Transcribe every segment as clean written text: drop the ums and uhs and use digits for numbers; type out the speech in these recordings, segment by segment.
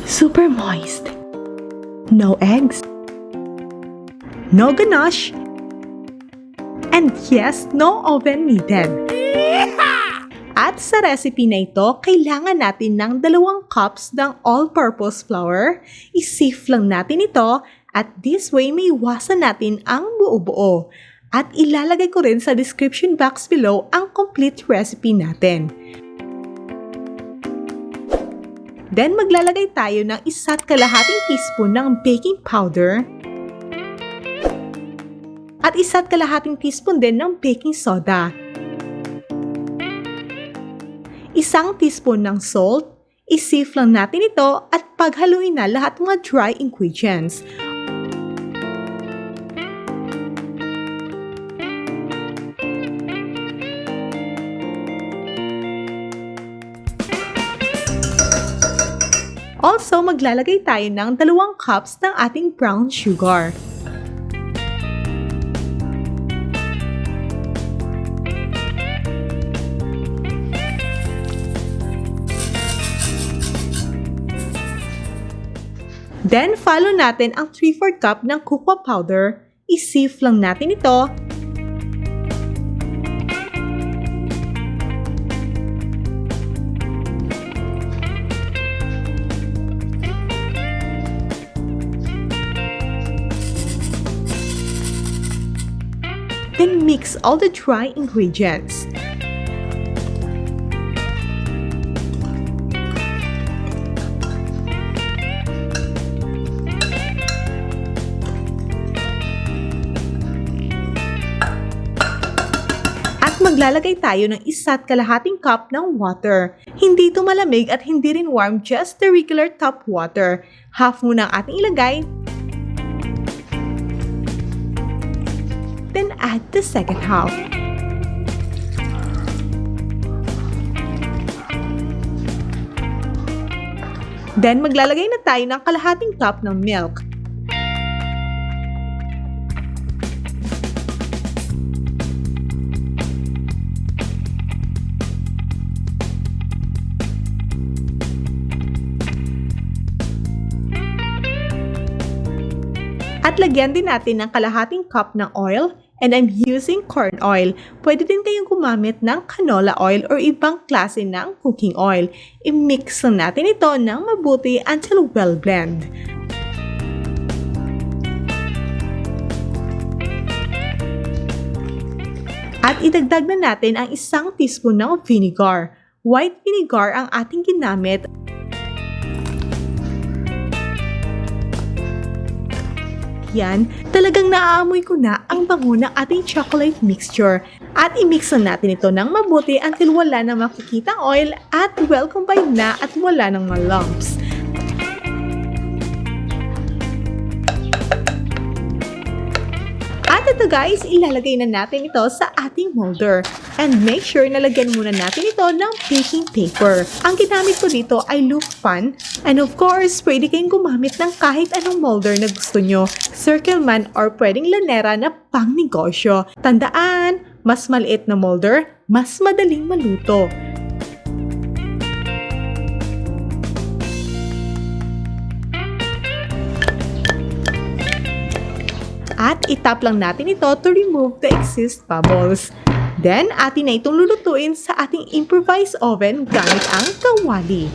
Super moist. No eggs. No ganache. And yes, no oven needed. At sa recipe na ito, kailangan natin ng 2 cups ng all-purpose flour. I-sieve lang natin ito at this way may iwasan natin ang buo-buo. At ilalagay ko rin sa description box below ang complete recipe natin. Then maglalagay tayo ng 1.5 teaspoon ng baking powder at 1.5 teaspoon din ng baking soda. 1 teaspoon ng salt, i-sieve lang natin ito at paghaluin na lahat ng mga dry ingredients. Also, maglalagay tayo ng 2 cups ng ating brown sugar. Then, follow natin ang 3/4 cup ng cocoa powder. I-sieve lang natin ito. Then, mix all the dry ingredients. Maglalagay tayo ng 1.5 cup ng water. Hindi ito malamig at hindi rin warm, just the regular tap water. Half muna ang ating ilagay. Then add the second half. Then maglalagay na tayo ng 1/2 cup ng milk. At lagyan din natin ng 1/2 cup ng oil and I'm using corn oil. Pwede din kayong gumamit ng canola oil or ibang klase ng cooking oil. I-mix lang natin ito ng mabuti until well blend. At idagdag na natin ang 1 teaspoon ng vinegar. White vinegar ang ating ginamit. Yan, talagang naaamoy ko na ang bango ng ating chocolate mixture. At i-mix na natin ito ng mabuti until wala na makikitang oil at well combined na at wala ng mga lumps. At ito guys, ilalagay na natin ito sa ating molder. And make sure na lagyan muna natin ito ng baking paper. Ang ginamit ko dito ay loaf pan. And of course, pwede kayong gumamit ng kahit anong molder na gusto nyo. Circle man or pwedeng lanera na pang negosyo. Tandaan, mas maliit na molder, mas madaling maluto. At itap lang natin ito to remove the excess bubbles. Then, atin na itong lulutuin sa ating improvised oven gamit ang kawali.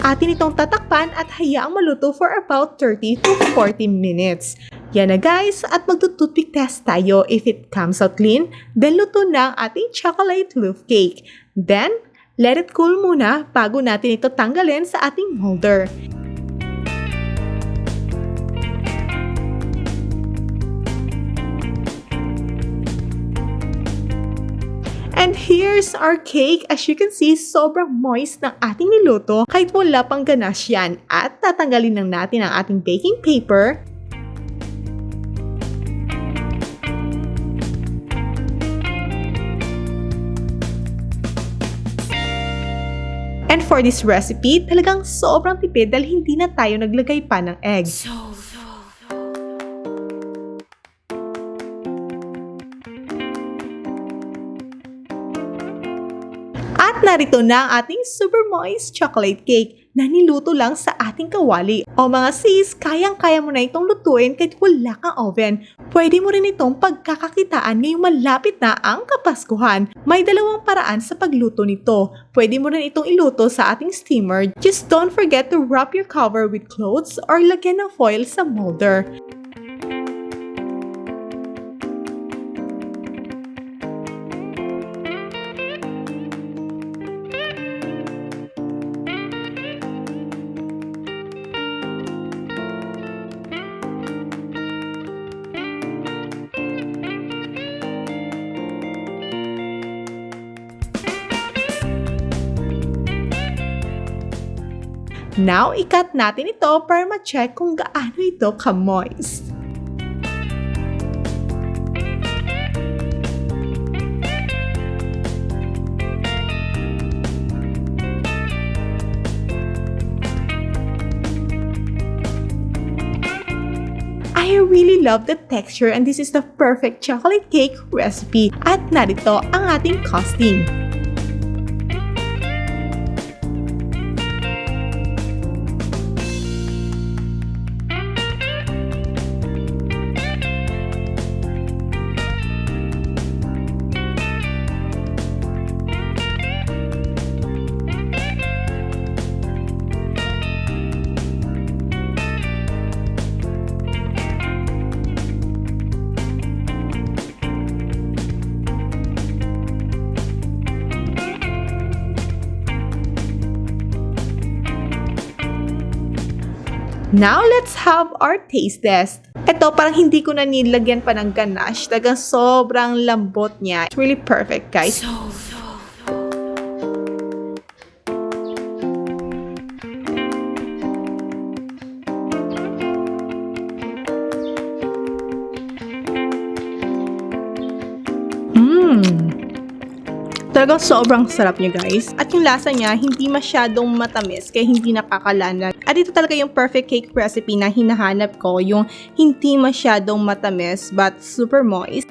Atin itong tatakpan at hayaang maluto for about 30 to 40 minutes. Yan na guys, at magtututpick test tayo. If it comes out clean, then luto na ang ating chocolate loaf cake. Then, let it cool muna bago natin ito tanggalin sa ating molder. And here's our cake. As you can see, sobrang moist ng ating niluto kahit wala pang ganache yan. At tatanggalin lang natin ang ating baking paper. And for this recipe, talagang sobrang tipid dahil hindi na tayo naglagay pa ng eggs. At narito na ang ating super moist chocolate cake na niluto lang sa ating kawali. O mga sis, kayang-kaya mo na itong lutuin kahit wala kang oven. Pwede mo rin itong pagkakakitaan ngayong malapit na ang Kapaskuhan. May dalawang paraan sa pagluto nito. Pwede mo rin itong iluto sa ating steamer. Just don't forget to wrap your cover with clothes or lagyan ng foil sa molder. Now, i-cut natin ito para ma-check kung gaano ito ka-moist. I really love the texture and this is the perfect chocolate cake recipe. At narito ang ating costing. Now, let's have our taste test. Ito, parang hindi ko na nilagyan pa ng ganache. Talagang sobrang lambot niya. It's really perfect, guys. Talagang sobrang sarap niya, guys. At yung lasa niya, hindi masyadong matamis, kaya hindi nakakalanag. At ito talaga yung perfect cake recipe na hinahanap ko, yung hindi masyadong matamis, but super moist.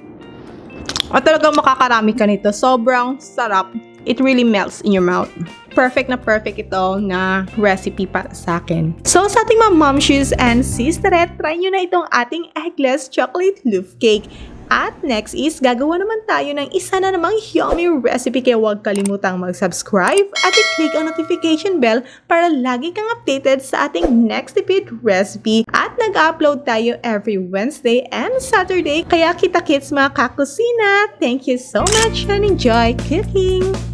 At talagang makakarami ka nito. Sobrang sarap. It really melts in your mouth. Perfect na perfect ito na recipe para sa akin. So, sa ating mga momshies and sisterette, try nyo na itong ating eggless chocolate loaf cake. At next is, gagawa naman tayo ng isa na namang yummy recipe kaya huwag kalimutang mag-subscribe at i-click ang notification bell para lagi kang updated sa ating next repeat recipe. At nag-upload tayo every Wednesday and Saturday kaya kita-kits mga kakusina! Thank you so much and enjoy cooking!